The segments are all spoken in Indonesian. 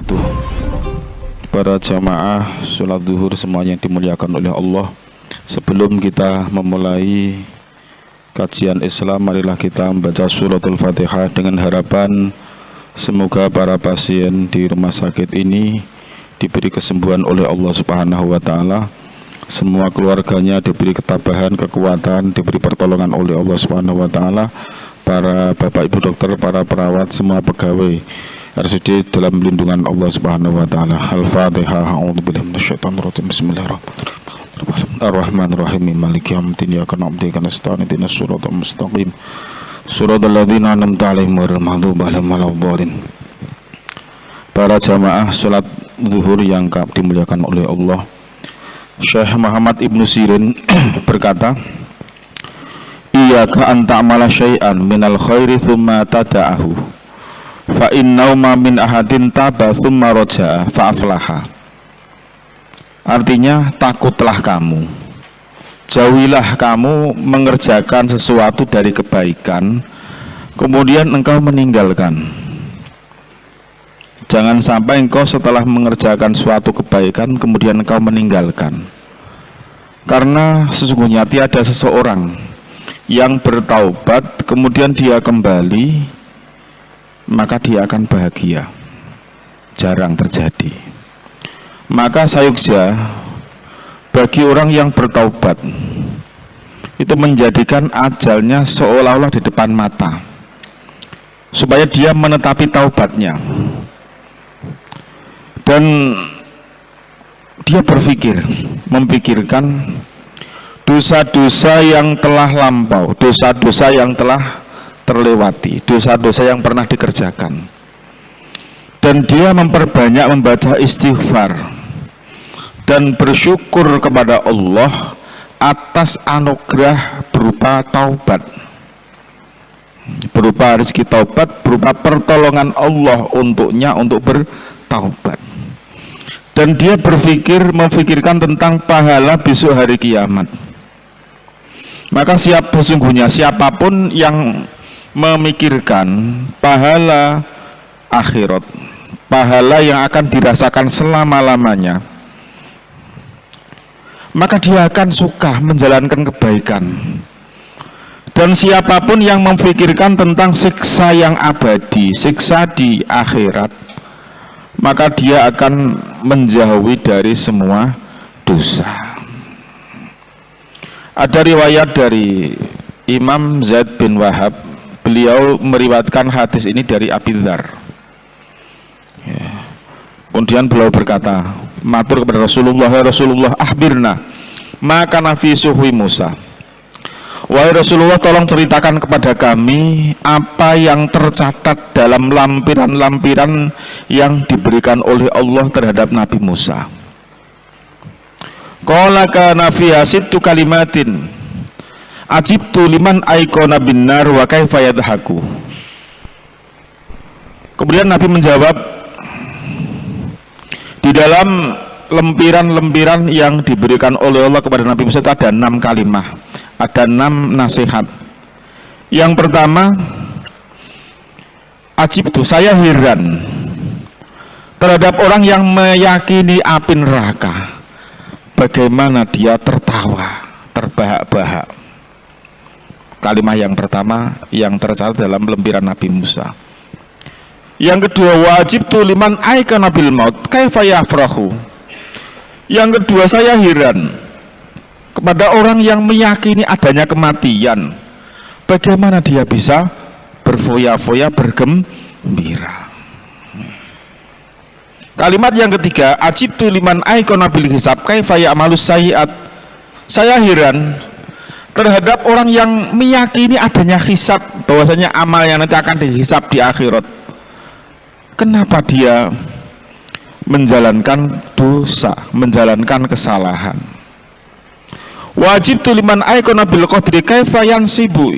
Tuh, para jamaah sholat zuhur semuanya yang dimuliakan oleh Allah. Sebelum kita memulai kajian Islam, marilah kita membaca suratul Fatihah dengan harapan semoga para pasien di rumah sakit ini diberi kesembuhan oleh Allah Subhanahu wa taala. Semua keluarganya diberi ketabahan, kekuatan, diberi pertolongan oleh Allah Subhanahu wa taala. Para bapak ibu dokter, para perawat, semua pegawai RSUD dalam lindungan Allah Subhanahu wa taala. Al-Fatihah. A'udzubillahi minasyaitonir rajim. Bismillahirrahmanirrahim. Ar-Rahmanir-Rahim. Maliki yaumiddin. Iyyaka na'budu wa iyyaka nasta'in. Ihdinas siratal mustaqim. Shiratal ladzina an'amta 'alaihim ghairil maghdubi 'alaihim waladdallin. Para jamaah salat zuhur yang dimuliakan oleh Allah, Syekh Muhammad Ibnu Sirin berkata, iyyaka an ta'mala syai'an minal khairi thumma tada'ahu fa innahu ma min ahadin taba thumma raja'a fa aflaha. Artinya, takutlah kamu, jauhilah kamu mengerjakan sesuatu dari kebaikan kemudian engkau meninggalkan. Jangan sampai engkau setelah mengerjakan suatu kebaikan kemudian engkau meninggalkan. Karena sesungguhnya tiada seseorang yang bertaubat kemudian dia kembali maka dia akan bahagia. Jarang terjadi. Maka sayukja bagi orang yang bertaubat itu menjadikan ajalnya seolah-olah di depan mata, supaya dia menetapi taubatnya dan dia memikirkan dosa-dosa yang telah lampau, dosa-dosa yang telah terlewati, dosa-dosa yang pernah dikerjakan, dan dia memperbanyak membaca istighfar dan bersyukur kepada Allah atas anugerah berupa taubat, berupa rezeki taubat, berupa pertolongan Allah untuknya untuk bertaubat. Dan dia memfikirkan tentang pahala besok hari kiamat. Maka sesungguhnya siapapun yang memikirkan pahala akhirat, pahala yang akan dirasakan selama-lamanya, maka dia akan suka menjalankan kebaikan. Dan siapapun yang memikirkan tentang siksa yang abadi, siksa di akhirat, maka dia akan menjauhi dari semua dosa. Ada riwayat dari Imam Zaid bin Wahab, beliau meriwayatkan hadis ini dari Abi Dzar. Kemudian beliau berkata, matur kepada Rasulullah, ya Rasulullah, akhbirna maka nafi suhwi Musa. Wahai Rasulullah, tolong ceritakan kepada kami apa yang tercatat dalam lampiran-lampiran yang diberikan oleh Allah terhadap Nabi Musa. Qala kana fiha sittu kalimatin ajibtu liman aikona binnar wa kaifa yadhaku. Kemudian Nabi menjawab, di dalam lempiran-lempiran yang diberikan oleh Allah kepada Nabi Musa itu ada 6 kalimah, ada 6 nasihat. Yang pertama, ajibtu, saya heran terhadap orang yang meyakini api neraka, bagaimana dia tertawa, terbahak-bahak. Kalimat yang pertama yang tercatat dalam lempiran Nabi Musa. Yang kedua, wajibtu liman aikana bil maut kaifa yafrahu. Yang kedua, saya heran kepada orang yang meyakini adanya kematian, bagaimana dia bisa berfoya-foya, bergembira. Kalimat yang ketiga, ajibtu liman aikana bil hisab kaifa ya'malus sayyi'at. Saya heran terhadap orang yang meyakini adanya hisab, bahwasanya amal yang nanti akan dihisab di akhirat, kenapa dia menjalankan dosa, menjalankan kesalahan. Wajib tuliman aikona bil qadri kaifa yansibu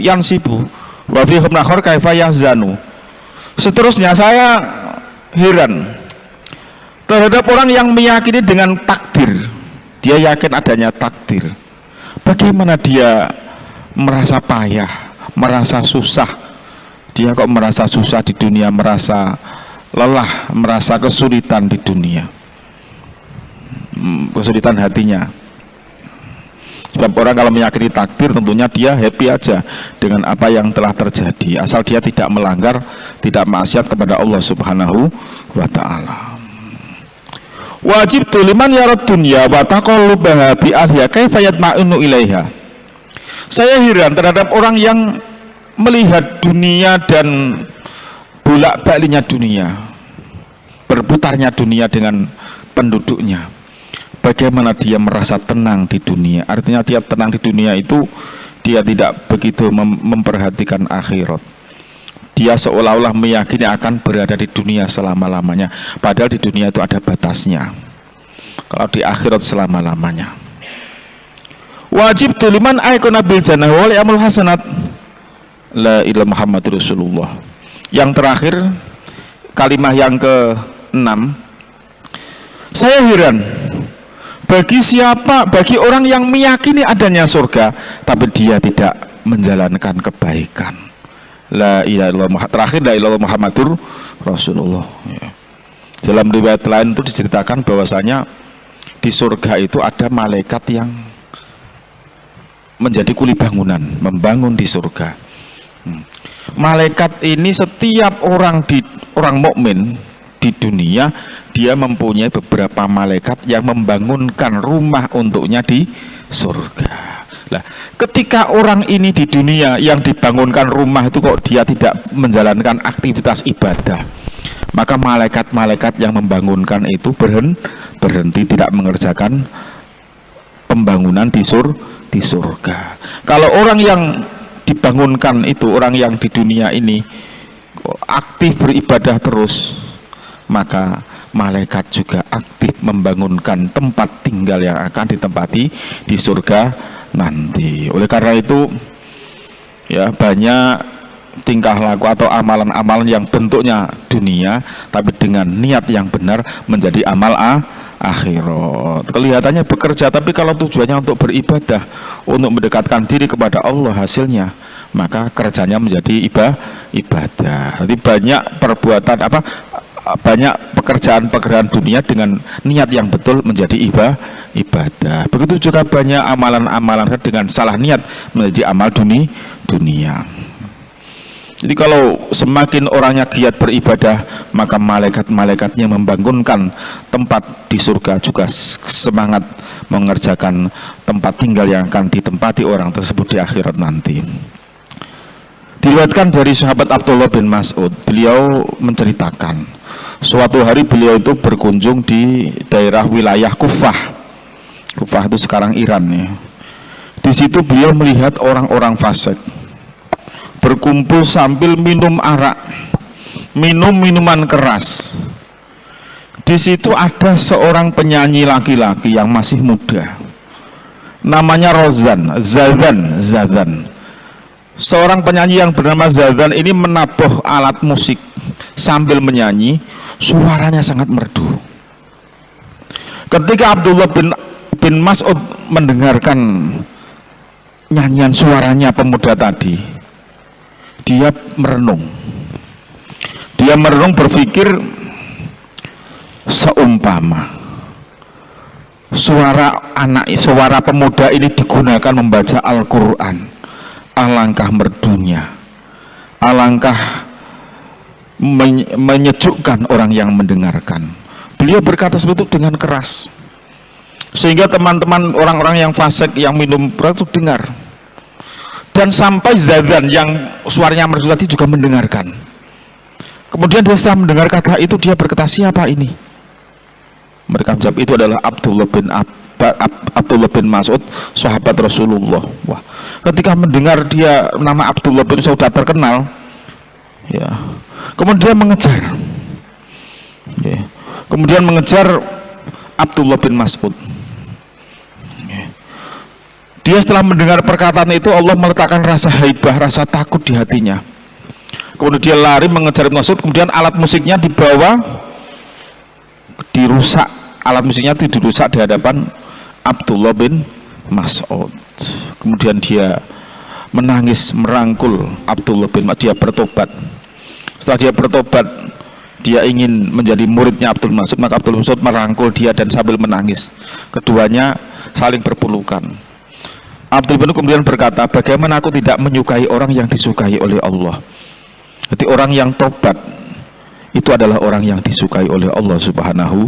wa fi khamnahor kaifa yahzanu. Seterusnya, saya heran terhadap orang yang meyakini dengan takdir. Dia yakin adanya takdir, bagaimana dia merasa payah, merasa susah. Dia kok merasa susah di dunia, merasa lelah, merasa kesulitan di dunia, kesulitan hatinya. Sebab orang kalau meyakini takdir tentunya dia happy aja dengan apa yang telah terjadi, asal dia tidak melanggar, tidak maksiat kepada Allah Subhanahu wa ta'ala. Wajib tuliman yarad dunya wa taqallubaha bi ahliha kaifa yatma'innu ilaiha. Saya heran terhadap orang yang melihat dunia dan bolak-baliknya dunia, berputarnya dunia dengan penduduknya. Bagaimana dia merasa tenang di dunia. Artinya dia tenang di dunia itu dia tidak begitu memperhatikan akhirat. Dia seolah-olah meyakini akan berada di dunia selama-lamanya, padahal di dunia itu ada batasnya. Kalau di akhirat selama-lamanya. Wajib tuliman aikona bil jannah wal amul hasanat. La ilaha Muhammadur Rasulullah. Yang terakhir, kalimat yang ke-6. Saya heran bagi orang yang meyakini adanya surga tapi dia tidak menjalankan kebaikan. La ilaha illallah. Terakhir, la ilaha Muhammadur Rasulullah, ya. Dalam riwayat lain itu diceritakan bahwasanya di surga itu ada malaikat yang menjadi kuli bangunan, membangun di surga. Malaikat ini setiap orang mukmin di dunia, dia mempunyai beberapa malaikat yang membangunkan rumah untuknya di surga. Nah, ketika orang ini di dunia yang dibangunkan rumah itu kok dia tidak menjalankan aktivitas ibadah, maka malaikat-malaikat yang membangunkan itu berhenti tidak mengerjakan pembangunan di surga. Kalau orang yang dibangunkan itu, orang yang di dunia ini aktif beribadah terus, maka malaikat juga aktif membangunkan tempat tinggal yang akan ditempati di surga nanti. Oleh karena itu, ya, banyak tingkah laku atau amalan-amalan yang bentuknya dunia tapi dengan niat yang benar menjadi amal akhirat. Kelihatannya bekerja, tapi kalau tujuannya untuk beribadah, untuk mendekatkan diri kepada Allah, hasilnya maka kerjanya menjadi ibadah. Jadi banyak perbuatan banyak pekerjaan dunia dengan niat yang betul menjadi ibadah. Begitu juga banyak amalan-amalan dengan salah niat menjadi amal dunia. Jadi kalau semakin orangnya giat beribadah, maka malaikat-malaikatnya membangunkan tempat di surga juga semangat mengerjakan tempat tinggal yang akan ditempati orang tersebut di akhirat nanti. Diriwayatkan dari sahabat Abdullah bin Mas'ud, beliau menceritakan suatu hari beliau itu berkunjung di daerah wilayah Kufah. Kufah itu sekarang Iran, ya. Di situ beliau melihat orang-orang fasik berkumpul sambil minum arak, minum minuman keras. Di situ ada seorang penyanyi laki-laki yang masih muda, namanya Zadan. Seorang penyanyi yang bernama Zadan ini menabuh alat musik sambil menyanyi, suaranya sangat merdu. Ketika Abdullah bin Mas'ud mendengarkan nyanyian suaranya pemuda tadi, dia merenung berpikir, seumpama suara pemuda ini digunakan membaca Al-Quran, alangkah merdunya, alangkah menyejukkan orang yang mendengarkan. Beliau berkata seperti itu dengan keras, sehingga teman-teman orang-orang yang fasik yang minum keras itu dengar. Dan sampai Zadan yang suaranya merdu tadi juga mendengarkan. Kemudian dia setelah mendengar kata itu, dia berkata, siapa ini? Mereka menjawab, itu adalah Abdullah bin Mas'ud, sahabat Rasulullah. Wah, ketika mendengar dia nama Abdullah bin Mas'ud sudah terkenal, ya, kemudian mengejar, ya, Abdullah bin Mas'ud. Dia setelah mendengar perkataan itu, Allah meletakkan rasa haibah, rasa takut di hatinya. Kemudian dia lari mengejar Ibn Mas'ud. Kemudian alat musiknya dibawa, dirusak. Alat musiknya itu dirusak di hadapan Abdullah bin Mas'ud. Kemudian dia menangis, merangkul Abdullah bin Mas'ud. Dia bertobat. Setelah dia bertobat, dia ingin menjadi muridnya Abdul Mas'ud, maka Abdul Mas'ud merangkul dia dan sambil menangis. Keduanya saling berpelukan. Abdul bin kemudian berkata, bagaimana aku tidak menyukai orang yang disukai oleh Allah. Jadi orang yang tobat itu adalah orang yang disukai oleh Allah Subhanahu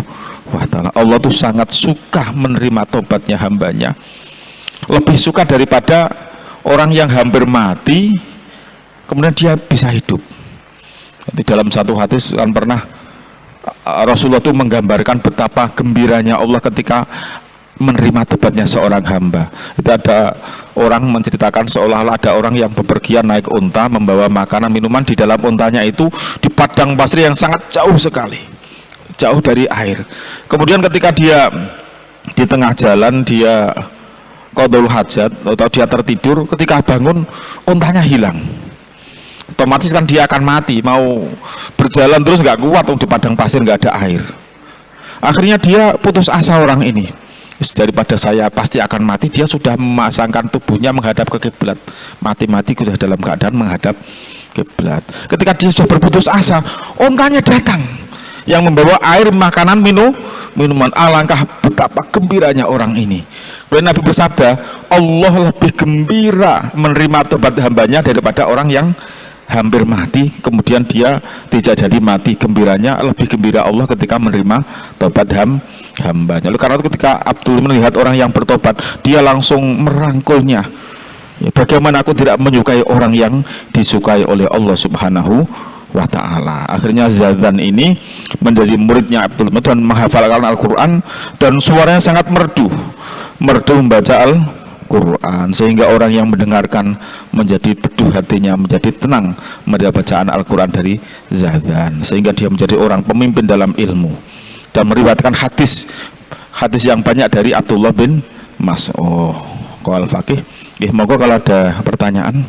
wa ta'ala. Allah tuh sangat suka menerima tobatnya hambanya, lebih suka daripada orang yang hampir mati kemudian dia bisa hidup. Jadi dalam satu hadis kan pernah Rasulullah itu menggambarkan betapa gembiranya Allah ketika menerima tobatnya seorang hamba. Itu ada orang menceritakan seolah-olah ada orang yang bepergian naik unta membawa makanan minuman, di dalam untanya itu di padang pasir yang sangat jauh sekali, jauh dari air. Kemudian ketika dia di tengah jalan dia qadul hajat atau dia tertidur, ketika bangun untanya hilang. Otomatis kan dia akan mati, mau berjalan terus nggak kuat, di padang pasir nggak ada air. Akhirnya dia putus asa orang ini, daripada saya pasti akan mati, dia sudah memasangkan tubuhnya menghadap ke kiblat, mati-mati sudah dalam keadaan menghadap kiblat. Ketika dia sudah berputus asa, ontanya datang yang membawa air, makanan, minuman. Alangkah betapa gembiranya orang ini. Kemudian Nabi bersabda, Allah lebih gembira menerima tobat hambanya daripada orang yang hampir mati kemudian dia tidak jadi mati. Gembiranya lebih gembira Allah ketika menerima tobat hambanya. Karena itu ketika Abdul melihat orang yang bertobat, dia langsung merangkulnya. Ya, bagaimana aku tidak menyukai orang yang disukai oleh Allah Subhanahu wa ta'ala. Akhirnya Zadzan ini menjadi muridnya Abdul dan menghafalkan Al-Quran, dan suaranya sangat merdu membaca Al-Quran, sehingga orang yang mendengarkan menjadi teduh hatinya, menjadi tenang mendengar bacaan Al-Quran dari Zadzan, sehingga dia menjadi orang pemimpin dalam ilmu dan meriwayatkan hadis yang banyak dari Abdullah bin Mas'ud. Qal Faqih. Moga kalau ada pertanyaan.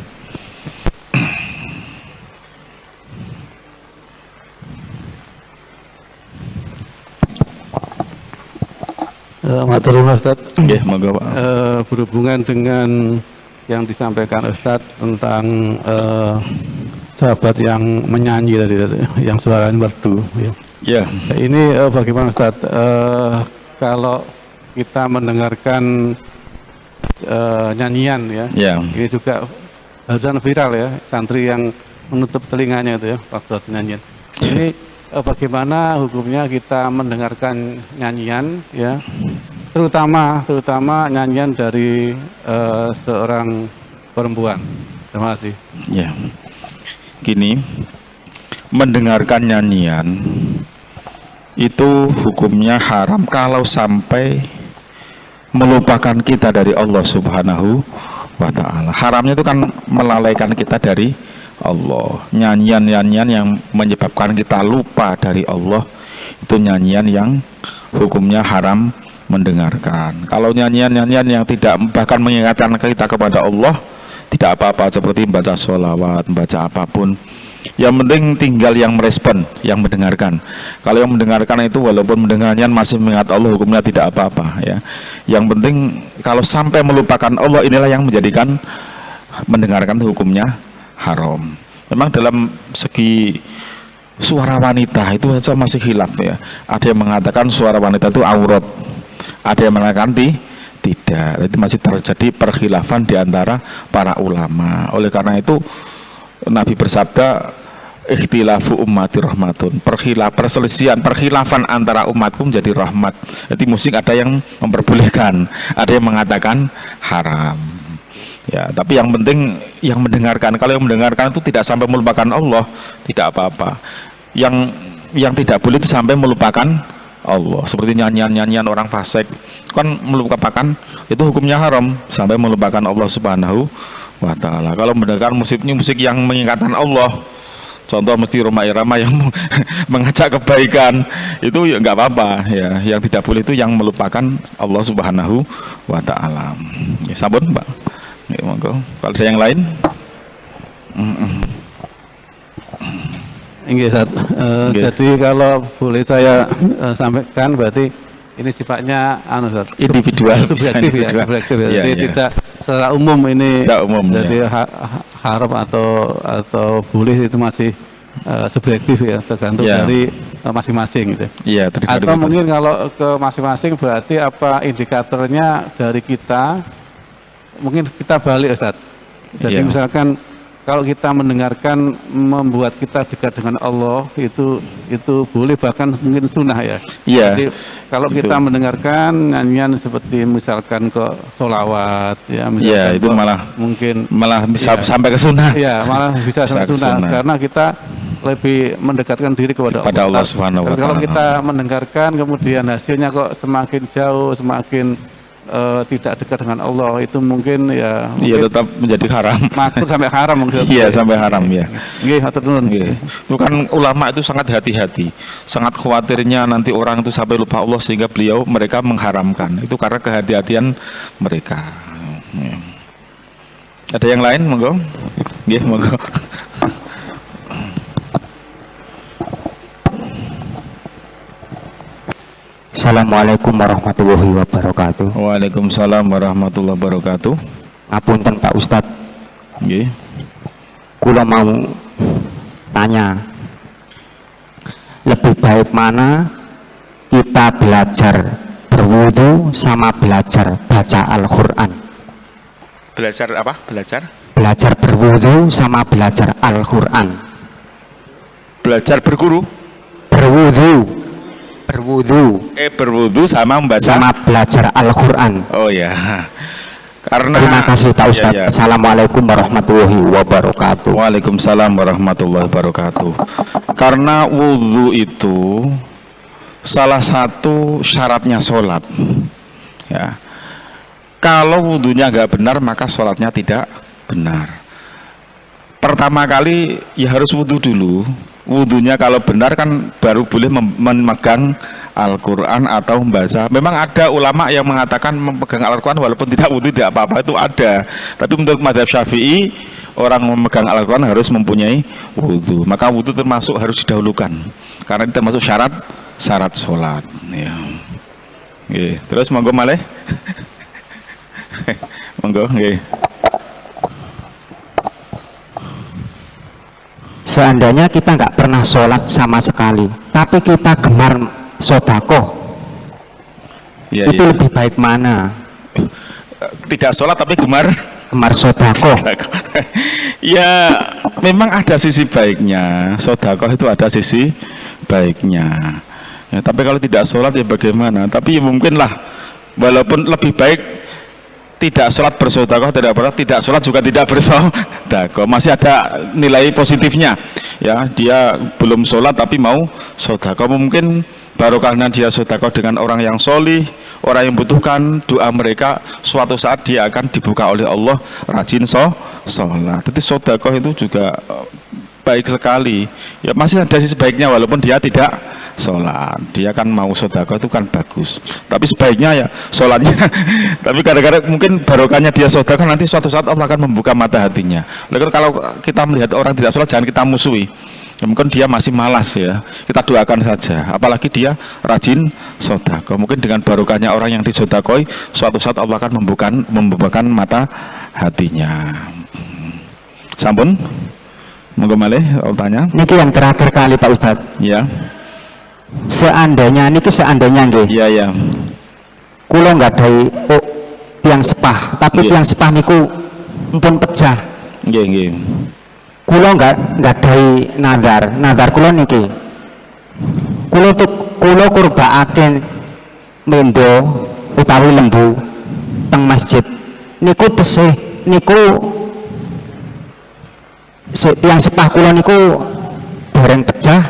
Matur nuwun Ustaz. Nggih, monggo Pak. Berhubungan dengan yang disampaikan Ustaz tentang sahabat yang menyanyi tadi, yang suaranya merdu. Ya. Ini bagaimana Ustaz? Kalau kita mendengarkan nyanyian ya, ini juga azan viral ya, santri yang menutup telinganya itu ya waktu nyanyian. Ini bagaimana hukumnya kita mendengarkan nyanyian ya, terutama nyanyian dari seorang perempuan. Terima kasih. Ya, gini, mendengarkan nyanyian itu hukumnya haram kalau sampai melupakan kita dari Allah Subhanahu wa ta'ala. Haramnya itu kan melalaikan kita dari Allah. Nyanyian-nyanyian yang menyebabkan kita lupa dari Allah, itu nyanyian yang hukumnya haram mendengarkan. Kalau nyanyian-nyanyian yang tidak bahkan mengingatkan kita kepada Allah, tidak apa-apa, seperti membaca sholawat, membaca apapun. Yang penting tinggal yang merespon, yang mendengarkan. Kalau yang mendengarkan itu walaupun mendengarnya masih mengingat Allah, hukumnya tidak apa-apa ya. Yang penting kalau sampai melupakan Allah, inilah yang menjadikan mendengarkan hukumnya haram. Memang dalam segi suara wanita itu saja masih khilaf ya. Ada yang mengatakan suara wanita itu aurat, ada yang mengatakan tidak. Itu masih terjadi perkhilafan di antara para ulama. Oleh karena itu Nabi bersabda, ikhtilafu ummati rahmatun. Perkhilafan antara umatku menjadi rahmat. Jadi musik ada yang memperbolehkan, ada yang mengatakan haram. Ya, tapi yang penting yang mendengarkan. Kalau yang mendengarkan itu tidak sampai melupakan Allah, tidak apa-apa. Yang tidak boleh itu sampai melupakan Allah. Seperti nyanyian-nyanyian orang fasik, kan melupakan, itu hukumnya haram sampai melupakan Allah Subhanahu wa ta'ala. Kalau mendengarkan musik yang mengingatkan Allah, contoh mesti Roma Irama yang mengajak kebaikan, itu ya nggak apa-apa ya. Yang tidak boleh itu yang melupakan Allah Subhanahu wa ta'ala. Ya, sabun Pak. Ya, monggo. Kalau ada yang lain? Jadi kalau boleh saya sampaikan, berarti ini sifatnya individual, subjektif ya, subjektif ya. Jadi tidak secara umum ini. Tidak umum, jadi haram atau boleh itu masih subjektif ya, tergantung Ya. dari masing-masing gitu. Iya, tergantung Atau daripada- mungkin kalau ke masing-masing berarti apa indikatornya dari kita, mungkin kita balik Ustaz. Jadi Iya. misalkan kalau kita mendengarkan membuat kita dekat dengan Allah, itu boleh, bahkan mungkin sunnah ya. Iya. Jadi kalau kita Betul. mendengarkan nyanyian seperti misalkan ke solawat ya, Iya, misalkan itu kok mungkin malah bisa Iya. sampai ke sunnah. ya malah bisa Bisa ke sunnah sunnah. karena kita lebih mendekatkan diri kepada Kepada Allah Subhanahu wa Dan kalau Ta'ala. kita mendengarkan kemudian hasilnya kok semakin jauh, semakin tidak dekat dengan Allah, itu mungkin ya Iya, mungkin tetap menjadi haram. makruh sampai haram mungkin. Iya, sampai haram ya. Nggih, hatur nuwun. Oke. Itu kan ulama itu sangat hati-hati, sangat khawatirnya nanti orang itu sampai lupa Allah sehingga mereka mengharamkan. Itu karena kehati-hatian mereka. Ya. Ada yang lain, monggo? Nggih, monggo. Assalamualaikum warahmatullahi wabarakatuh. Waalaikumsalam warahmatullahi wabarakatuh. Ngapunten Pak Ustadz, Nggih. kula mau tanya, lebih baik mana kita belajar berwudu sama belajar baca Al-Quran? Belajar apa? Belajar? Belajar berwudu sama belajar Al-Quran. Belajar berguru? Berwudu Berwudu sama membaca? sama belajar Al-Quran. Oh ya. Karena Terima kasih Pak Ustadz. Ya, ya. Assalamualaikum warahmatullahi wabarakatuh. Waalaikumsalam warahmatullahi wabarakatuh. Karena wudhu itu salah satu syaratnya sholat. Ya. Kalau wudhunya nggak benar maka sholatnya tidak benar. Pertama kali ya harus wudhu dulu. Wudhunya kalau benar kan baru boleh memegang Al-Quran atau membaca. Memang ada ulama yang mengatakan memegang Al-Quran walaupun tidak wudhu tidak apa-apa, itu ada. Tapi menurut mazhab Syafi'i, orang memegang Al-Quran harus mempunyai wudhu. Maka wudhu termasuk harus didahulukan karena itu termasuk syarat sholat ya. Oke, terus monggo malih. Monggo nggih. Seandainya kita nggak pernah sholat sama sekali, tapi kita gemar sodakoh, Ya, itu ya. lebih baik mana? Tidak sholat tapi gemar. Gemar sodakoh. Ya, memang ada sisi baiknya. Sodakoh itu ada sisi baiknya. Ya, tapi kalau tidak sholat ya bagaimana? Tapi ya mungkinlah, walaupun lebih baik tidak sholat bersodakoh, tidak sholat juga tidak bersodakoh, masih ada nilai positifnya. Ya, dia belum sholat tapi mau sodakoh, mungkin barokahnya dia sodakoh dengan orang yang solih, orang yang butuhkan doa mereka, suatu saat dia akan dibuka oleh Allah rajin sholat. Jadi sodakoh itu juga baik sekali. Ya masih ada sisi baiknya walaupun dia tidak sholat, dia kan mau sodakoh itu kan bagus. Tapi sebaiknya ya sholatnya. Tapi kadang-kadang mungkin barokahnya dia sodakoh nanti suatu saat Allah akan membuka mata hatinya. Lalu kalau kita melihat orang tidak sholat jangan kita musuhi. Ya, mungkin dia masih malas ya, kita doakan saja. Apalagi dia rajin sodakoh, mungkin dengan barokahnya orang yang disodakoi, suatu saat Allah akan membukakan mata hatinya. Sampun, monggo malih tanya. Niki yang terakhir kali Pak Ustadz. Ya, Seandainya nggih, ya, ya. kula nggak ada tiang sepah, tapi Nggih. tiang sepah niku pun pecah. Nggih, nggih. Kula nggak ada nadar kula niki. Kula kurbaaken mendo utawi lembu teng masjid. Niku tesih niku tiang sepah kula niku bareng pecah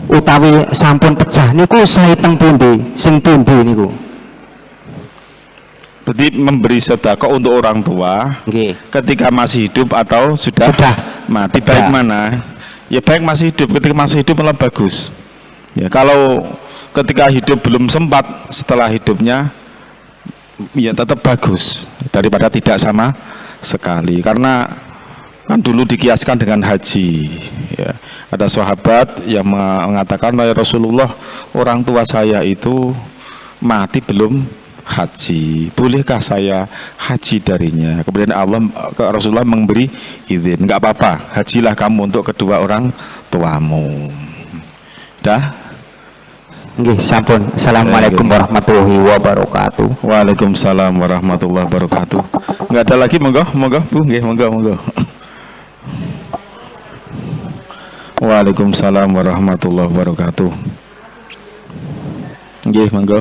utawi sampun pecah niku sae teng pundi, sing pundi niku. Berarti memberi sedekah untuk orang tua Nggih. ketika masih hidup atau sudah mati, baik Sudah. mana? Ya baik masih hidup, ketika masih hidup malah bagus. Ya kalau ketika hidup belum sempat, setelah hidupnya ya tetap bagus daripada tidak sama sekali. Karena kan dulu dikiaskan dengan haji ya. Ada sahabat yang mengatakan, ya Rasulullah, orang tua saya itu mati belum haji, bolehkah saya haji darinya? Kemudian Rasulullah memberi izin, nggak apa-apa, hajilah kamu untuk kedua orang tuamu. Dah? Nggih, sampun. Assalamualaikum warahmatullahi wabarakatuh. Waalaikumsalam warahmatullahi wabarakatuh. Nggak ada lagi, monggo, monggo Bu, nggih, monggo, monggo. Waalaikumsalam warahmatullahi wabarakatuh. Nggih, monggo.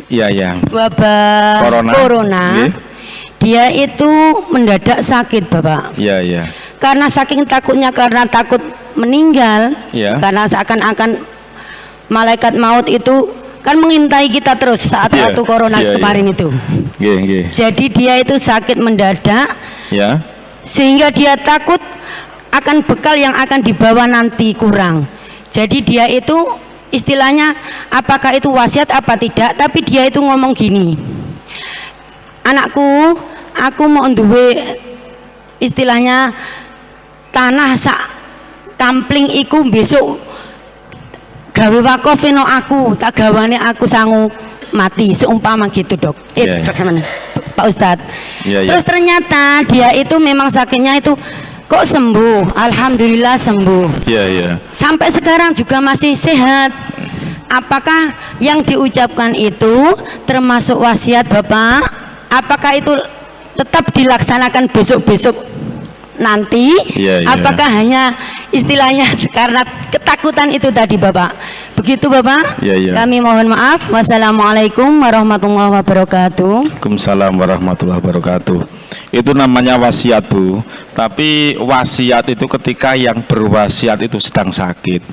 Iya, ya. Wabah corona. Nggih. Dia itu mendadak sakit, Bapak. Iya, iya. Karena saking takutnya, karena takut meninggal, Iya. karena seakan-akan malaikat maut itu kan mengintai kita terus saat Iya, waktu corona iya, kemarin iya. itu. Nggih, nggih. Jadi dia itu sakit mendadak, Ya. sehingga dia takut akan bekal yang akan dibawa nanti kurang. Jadi dia itu istilahnya, apakah itu wasiat apa tidak, tapi dia itu ngomong gini, anakku, aku mau duwe istilahnya tanah sak kampling iku besok gawe wakaf no aku, tak gawane aku sangu mati, seumpama gitu dok. Iya, Dok, iya. sama nih, Pak Ustadz. Iya, iya. Terus ternyata dia itu memang sakitnya itu kok sembuh, alhamdulillah sembuh. Iya, iya. Sampai sekarang juga masih sehat. Apakah yang diucapkan itu termasuk wasiat Bapak? Apakah itu tetap dilaksanakan besok-besok nanti? Iya, iya. Apakah hanya istilahnya karena ketakutan itu tadi Bapak? Begitu Bapak? Iya, iya. Kami mohon maaf. Wassalamualaikum warahmatullahi wabarakatuh. Waalaikumsalam warahmatullahi wabarakatuh. Itu namanya wasiat Bu. Tapi wasiat itu ketika yang berwasiat itu sedang sakit,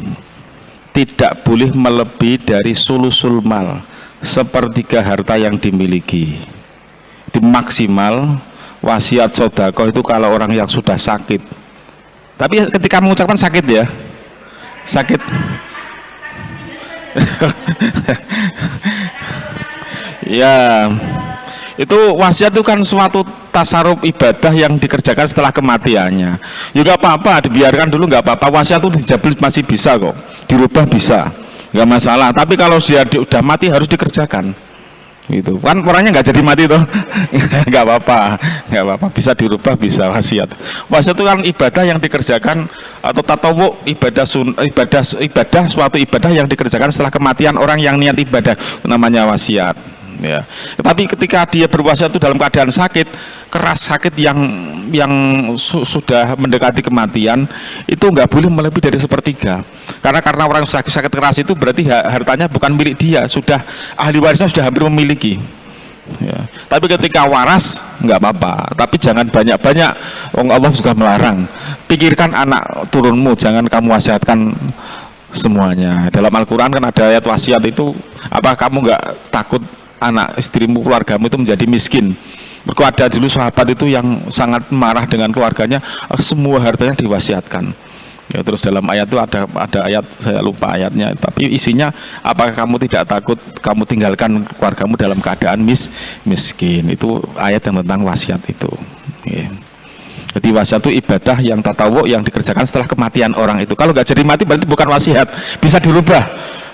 tidak boleh melebihi dari sulusul mal, sepertiga harta yang dimiliki. Di maksimal wasiat sodako itu kalau orang yang sudah sakit. Tapi ketika mengucapkan sakit ya, sakit. Ya, itu wasiat itu kan suatu tasaruf ibadah yang dikerjakan setelah kematiannya. Juga apa-apa, dibiarkan dulu nggak apa-apa. Wasiat itu dijabel masih bisa kok, dirubah bisa, nggak masalah. Tapi kalau dia udah mati harus dikerjakan. Gitu kan, orangnya nggak jadi mati tuh. Nggak apa-apa, nggak apa-apa, bisa dirubah, bisa wasiat. Wasiat itu kan ibadah yang dikerjakan atau tatawu, ibadah suatu ibadah yang dikerjakan setelah kematian orang yang niat ibadah, namanya wasiat. Ya. Tapi ketika dia berwasiat itu dalam keadaan sakit keras, sakit yang sudah mendekati kematian, itu nggak boleh melebihi dari sepertiga. Karena orang sakit keras itu berarti hartanya bukan milik dia, sudah ahli warisnya sudah hampir memiliki. Ya. Tapi ketika waras nggak apa-apa, tapi jangan banyak-banyak. Allah juga melarang. Pikirkan anak turunmu, jangan kamu wasiatkan semuanya. Dalam Al-Quran kan ada ayat wasiat itu, apa kamu nggak takut anak istrimu, keluargamu itu menjadi miskin? Berku ada dulu sahabat itu yang sangat marah dengan keluarganya, semua hartanya diwasiatkan. Ya, terus dalam ayat itu ada ayat, saya lupa ayatnya, tapi isinya, apakah kamu tidak takut kamu tinggalkan keluargamu dalam keadaan miskin? Itu ayat yang tentang wasiat itu. Ya. Jadi wasiat itu ibadah yang tatawu yang dikerjakan setelah kematian orang itu. Kalau nggak jadi mati berarti bukan wasiat, bisa dirubah.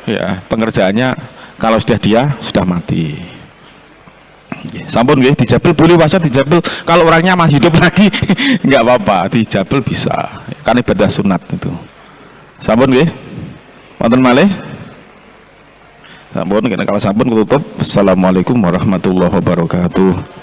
Ya, pengerjaannya kalau sudah dia sudah mati. Sampun nggih, dijabel boleh wasiat dijabel. Kalau orangnya masih hidup lagi nggak apa-apa, dijabel bisa. Kan ibadah sunat itu. Sampun nggih. Wonten malih? Sampun, kalau sampun tutup. Assalamualaikum warahmatullahi wabarakatuh.